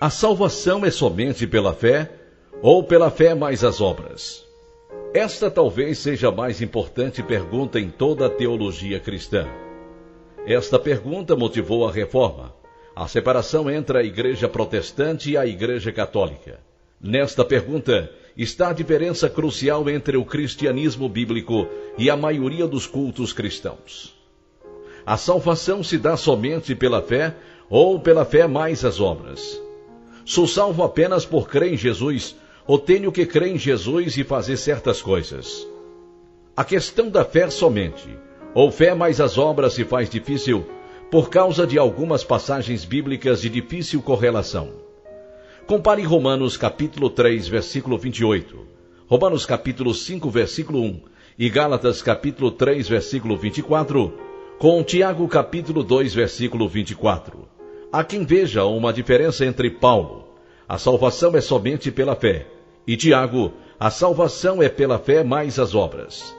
A salvação é somente pela fé ou pela fé mais as obras? Esta talvez seja a mais importante pergunta em toda a teologia cristã. Esta pergunta motivou a Reforma, a separação entre a Igreja Protestante e a Igreja Católica. Nesta pergunta está a diferença crucial entre o cristianismo bíblico e a maioria dos cultos cristãos. A salvação se dá somente pela fé ou pela fé mais as obras? Sou salvo apenas por crer em Jesus ou tenho que crer em Jesus e fazer certas coisas? A questão da fé somente, ou fé mais as obras, se faz difícil por causa de algumas passagens bíblicas de difícil correlação. Compare Romanos capítulo 3, versículo 28, Romanos capítulo 5, versículo 1 e Gálatas capítulo 3, versículo 24, com Tiago capítulo 2, versículo 24. Há quem veja uma diferença entre Paulo, a salvação é somente pela fé, e Tiago, a salvação é pela fé mais as obras.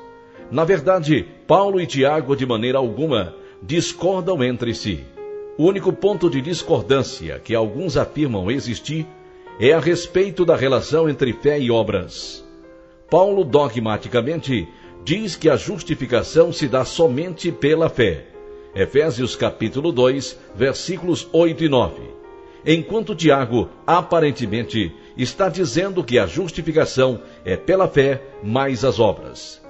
Na verdade, Paulo e Tiago, de maneira alguma, discordam entre si. O único ponto de discordância que alguns afirmam existir é a respeito da relação entre fé e obras. Paulo dogmaticamente diz que a justificação se dá somente pela fé. Efésios capítulo 2, versículos 8 e 9. Enquanto Tiago, aparentemente, está dizendo que a justificação é pela fé mais as obras.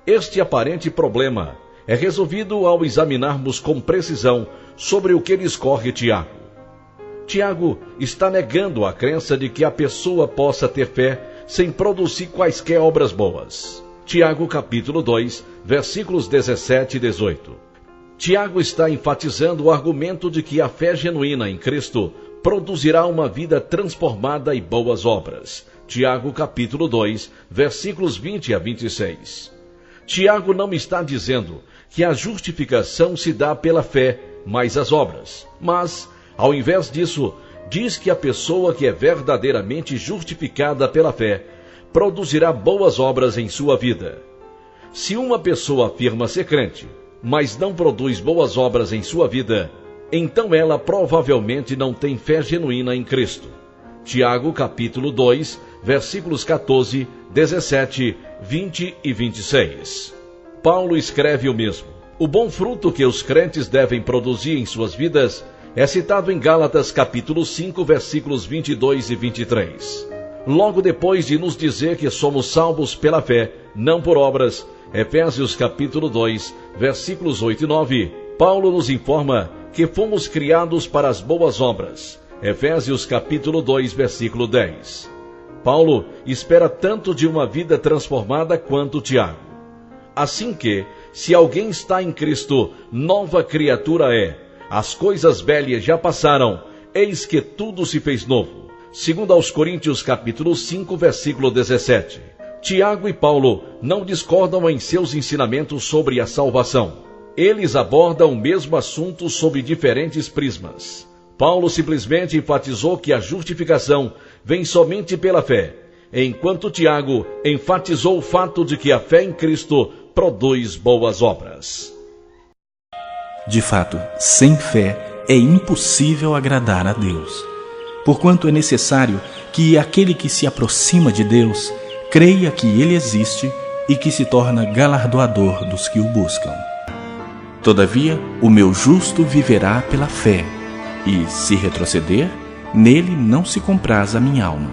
Este aparente problema é resolvido ao examinarmos com precisão sobre o que discorre Tiago. Tiago está negando a crença de que a pessoa possa ter fé sem produzir quaisquer obras boas. Tiago capítulo 2, versículos 17 e 18. Tiago está enfatizando o argumento de que a fé genuína em Cristo produzirá uma vida transformada e boas obras. Tiago capítulo 2, versículos 20 a 26. Tiago não está dizendo que a justificação se dá pela fé, mais as obras. Mas, ao invés disso, diz que a pessoa que é verdadeiramente justificada pela fé produzirá boas obras em sua vida. Se uma pessoa afirma ser crente, mas não produz boas obras em sua vida, então ela provavelmente não tem fé genuína em Cristo. Tiago capítulo 2, versículos 14, 17, 20 e 26. Paulo escreve o mesmo. O bom fruto que os crentes devem produzir em suas vidas é citado em Gálatas capítulo 5, versículos 22 e 23. Logo depois de nos dizer que somos salvos pela fé, não por obras, Efésios capítulo 2, versículos 8 e 9, Paulo nos informa que fomos criados para as boas obras. Efésios capítulo 2, versículo 10. Paulo espera tanto de uma vida transformada quanto Tiago. Assim que, se alguém está em Cristo, nova criatura é. As coisas velhas já passaram, eis que tudo se fez novo. Segundo aos Coríntios capítulo 5, versículo 17. Tiago e Paulo não discordam em seus ensinamentos sobre a salvação. Eles abordam o mesmo assunto sob diferentes prismas. Paulo simplesmente enfatizou que a justificação vem somente pela fé, enquanto Tiago enfatizou o fato de que a fé em Cristo produz boas obras. De fato, sem fé é impossível agradar a Deus, porquanto é necessário que aquele que se aproxima de Deus creia que Ele existe e que se torna galardoador dos que o buscam. Todavia, o meu justo viverá pela fé, e, se retroceder, nele não se compraz a minha alma.